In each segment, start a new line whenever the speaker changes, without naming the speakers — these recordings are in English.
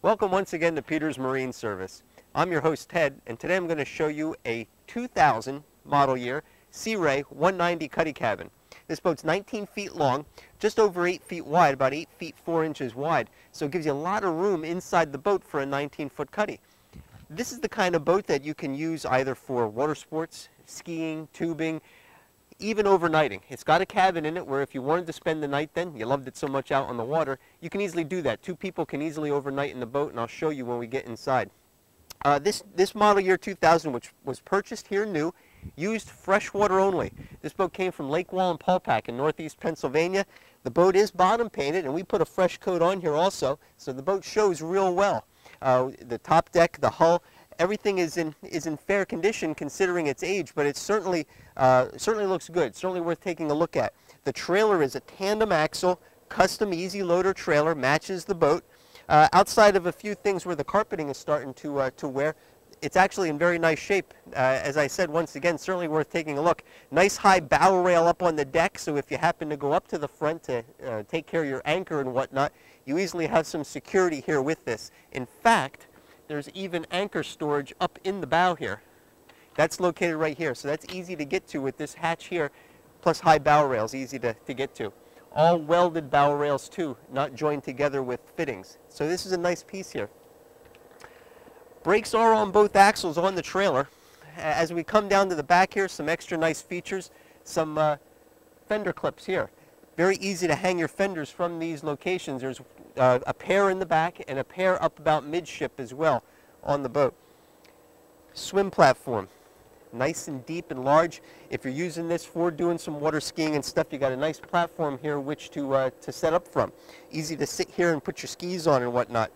Welcome once again to Peter's Marine Service. I'm your host Ted, and today I'm going to show you a 2000 model year Sea Ray 190 cuddy cabin. This boat's 19 feet long, just over 8 feet wide, about 8 feet 4 inches wide, so it gives you a lot of room inside the boat for a 19-foot cuddy. This is the kind of boat that you can use either for water sports, skiing, tubing, even overnighting. It's got a cabin in it where if you wanted to spend the night then, you loved it so much out on the water, you can easily do that. Two people can easily overnight in the boat, and I'll show you when we get inside. This model year 2000, which was purchased here new, used freshwater only. This boat came from Lake Wallenpaupack in northeast Pennsylvania. The boat is bottom painted, and we put a fresh coat on here also, so the boat shows real well. The top deck, the hull, everything is in fair condition considering its age, but it certainly looks good. Certainly worth taking a look at. The trailer is a tandem axle, custom easy loader trailer, matches the boat. Outside of a few things where the carpeting is starting to wear, it's actually in very nice shape. As I said, once again, certainly worth taking a look. Nice high bow rail up on the deck, so if you happen to go up to the front to take care of your anchor and whatnot, you easily have some security here with this. In fact, there's even anchor storage up in the bow here. That's located right here, so that's easy to get to with this hatch here, plus high bow rails, easy to get to. All welded bow rails too, not joined together with fittings. So this is a nice piece here. Brakes are on both axles on the trailer. As we come down to the back here, some extra nice features, some fender clips here. Very easy to hang your fenders from these locations. There's a pair in the back and a pair up about midship as well on the boat. Swim platform, nice and deep and large. If you're using this for doing some water skiing and stuff, you got a nice platform here which to set up from. Easy to sit here and put your skis on and whatnot.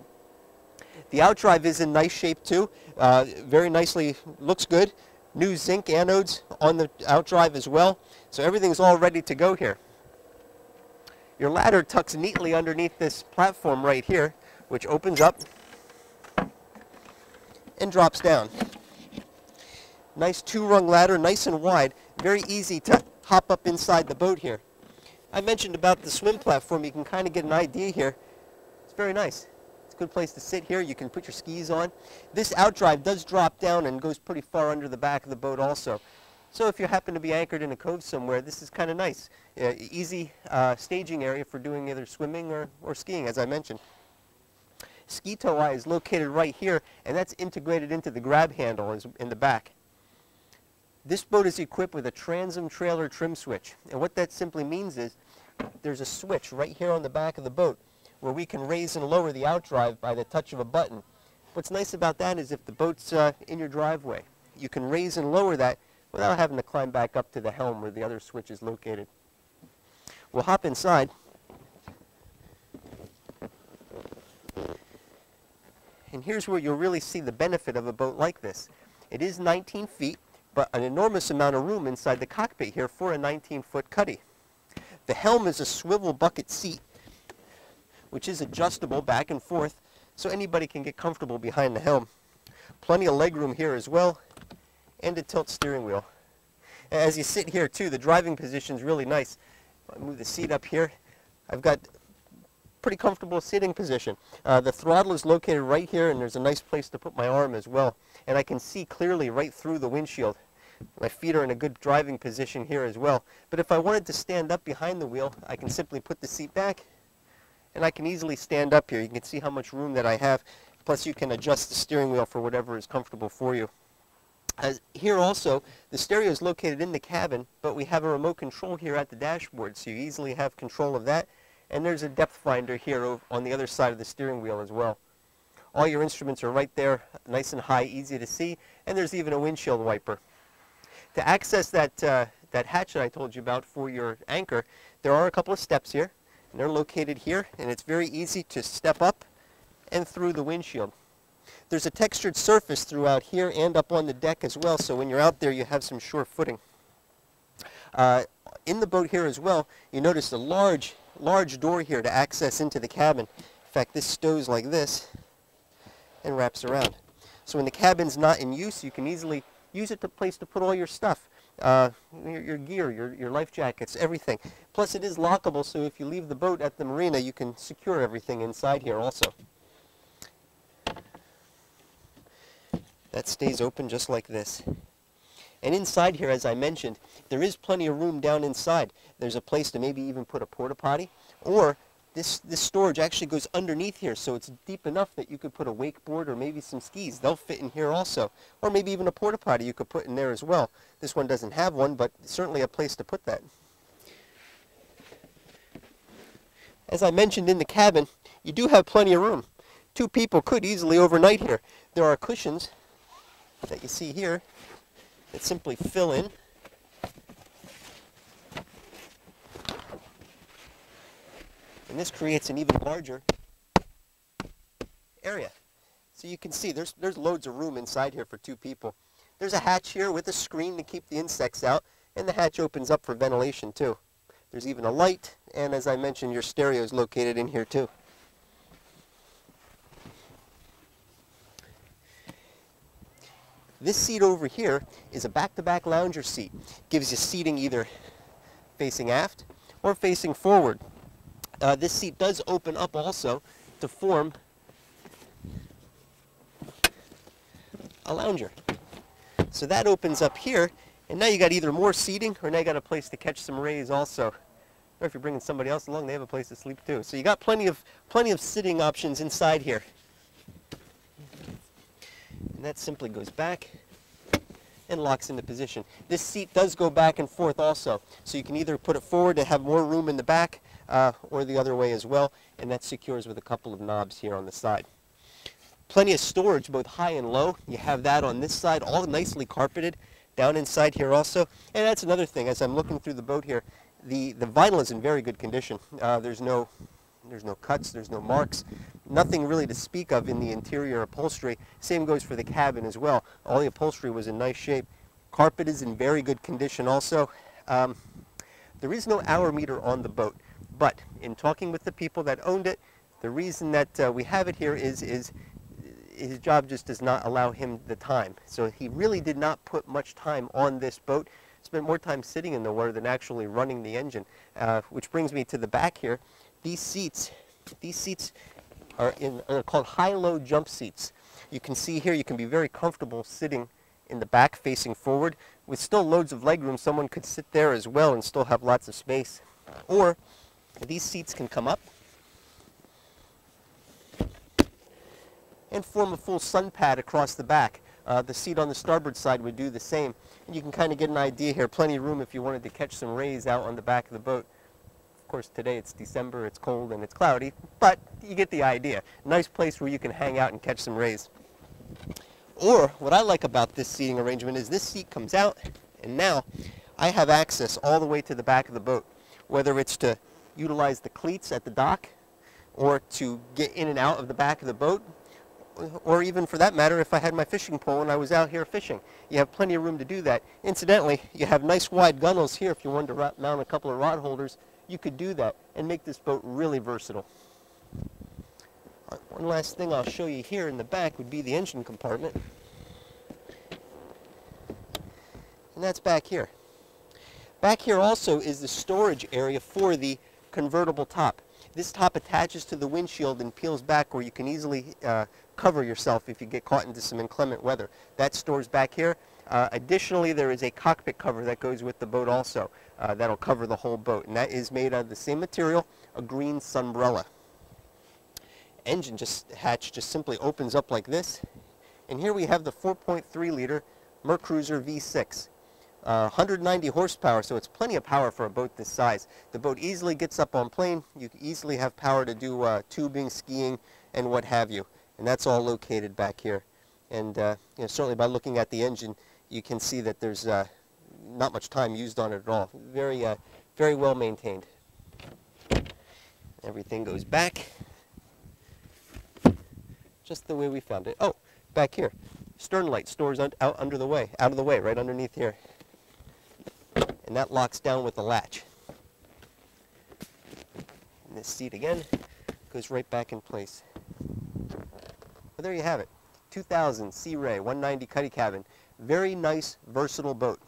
The outdrive is in nice shape too. Very nicely, looks good. New zinc anodes on the outdrive as well. So everything's all ready to go here. Your ladder tucks neatly underneath this platform right here, which opens up and drops down. Nice two-rung ladder, nice and wide, very easy to hop up inside the boat here. I mentioned about the swim platform. You can kind of get an idea here. It's very nice. It's a good place to sit here. You can put your skis on. This outdrive does drop down and goes pretty far under the back of the boat also. So if you happen to be anchored in a cove somewhere, this is kind of nice. Easy staging area for doing either swimming or skiing, as I mentioned. Ski tow eye is located right here, and that's integrated into the grab handle in the back. This boat is equipped with a transom trailer trim switch, and what that simply means is there's a switch right here on the back of the boat where we can raise and lower the outdrive by the touch of a button. What's nice about that is if the boat's in your driveway, you can raise and lower that without having to climb back up to the helm where the other switch is located. We'll hop inside. And here's where you'll really see the benefit of a boat like this. It is 19 feet, but an enormous amount of room inside the cockpit here for a 19-foot cuddy. The helm is a swivel bucket seat, which is adjustable back and forth, so anybody can get comfortable behind the helm. Plenty of legroom here as well, and a tilt steering wheel. As you sit here too, the driving position is really nice. I move the seat up here. I've got pretty comfortable sitting position. The throttle is located right here, and there's a nice place to put my arm as well. And I can see clearly right through the windshield. My feet are in a good driving position here as well. But if I wanted to stand up behind the wheel, I can simply put the seat back, and I can easily stand up here. You can see how much room that I have. Plus you can adjust the steering wheel for whatever is comfortable for you. Here also, the stereo is located in the cabin, but we have a remote control here at the dashboard, so you easily have control of that. And there's a depth finder here on the other side of the steering wheel as well. All your instruments are right there, nice and high, easy to see, and there's even a windshield wiper. To access that hatch that I told you about for your anchor, there are a couple of steps here, and they're located here, and it's very easy to step up and through the windshield. There's a textured surface throughout here and up on the deck as well, so when you're out there you have some sure footing. In the boat here as well, you notice a large door here to access into the cabin. In fact, this stows like this and wraps around. So when the cabin's not in use, you can easily use it to place to put all your stuff. Your gear, your life jackets, everything. Plus it is lockable, so if you leave the boat at the marina, you can secure everything inside here also. That stays open just like this. And inside here, as I mentioned, there is plenty of room down inside. There's a place to maybe even put a porta potty, or this storage actually goes underneath here, so it's deep enough that you could put a wakeboard or maybe some skis. They'll fit in here also. Or maybe even a porta potty you could put in there as well. This one doesn't have one, but certainly a place to put that. As I mentioned in the cabin, you do have plenty of room. 2 people could easily overnight here. There are cushions that you see here that simply fill in. And this creates an even larger area. So you can see there's loads of room inside here for 2 people. There's a hatch here with a screen to keep the insects out, and the hatch opens up for ventilation too. There's even a light, and as I mentioned, your stereo is located in here too. This seat over here is a back-to-back lounger seat. Gives you seating either facing aft or facing forward. This seat does open up also to form a lounger. So that opens up here, and now you got either more seating or now you got a place to catch some rays also. Or if you're bringing somebody else along, they have a place to sleep too. So you got plenty of sitting options inside here. And that simply goes back and locks into position. This seat does go back and forth also, so you can either put it forward to have more room in the back or the other way as well, and that secures with a couple of knobs here on the side. Plenty of storage, both high and low. You have that on this side, all nicely carpeted down inside here also. And that's another thing, as I'm looking through the boat here, the vinyl is in very good condition. There's no cuts, there's no marks, nothing really to speak of in the interior upholstery. Same goes for the cabin as well. All the upholstery was in nice shape. Carpet is in very good condition also. There is no hour meter on the boat, but in talking with the people that owned it, the reason that we have it here is his job just does not allow him the time. So he really did not put much time on this boat. Spent more time sitting in the water than actually running the engine, which brings me to the back here. These seats are called high-low jump seats. You can see here you can be very comfortable sitting in the back facing forward with still loads of legroom. Someone could sit there as well and still have lots of space. Or these seats can come up and form a full sun pad across the back. The seat on the starboard side would do the same. And you can kind of get an idea here, plenty of room if you wanted to catch some rays out on the back of the boat. Of course, today it's December, it's cold and it's cloudy, but you get the idea. Nice place where you can hang out and catch some rays. Or, what I like about this seating arrangement is this seat comes out, and now I have access all the way to the back of the boat. Whether it's to utilize the cleats at the dock, or to get in and out of the back of the boat, or even for that matter, if I had my fishing pole and I was out here fishing. You have plenty of room to do that. Incidentally, you have nice wide gunnels here if you wanted to mount a couple of rod holders. You could do that and make this boat really versatile. One last thing I'll show you here in the back would be the engine compartment. And that's back here. Back here also is the storage area for the convertible top. This top attaches to the windshield and peels back where you can easily cover yourself if you get caught into some inclement weather. That stores back here. Additionally, there is a cockpit cover that goes with the boat also. That'll cover the whole boat, and that is made out of the same material, a green sunbrella. Engine hatch just simply opens up like this, and here we have the 4.3 liter Mercruiser V6. 190 horsepower, so it's plenty of power for a boat this size. The boat easily gets up on plane. You easily have power to do tubing, skiing, and what have you. And that's all located back here. And certainly by looking at the engine, you can see that there's not much time used on it at all. Very well maintained. Everything goes back just the way we found it. Oh, back here. Stern light stores out of the way, right underneath here. And that locks down with the latch. And this seat again goes right back in place. Well, there you have it. 2000 Sea Ray 190 Cuddy Cabin. Very nice, versatile boat.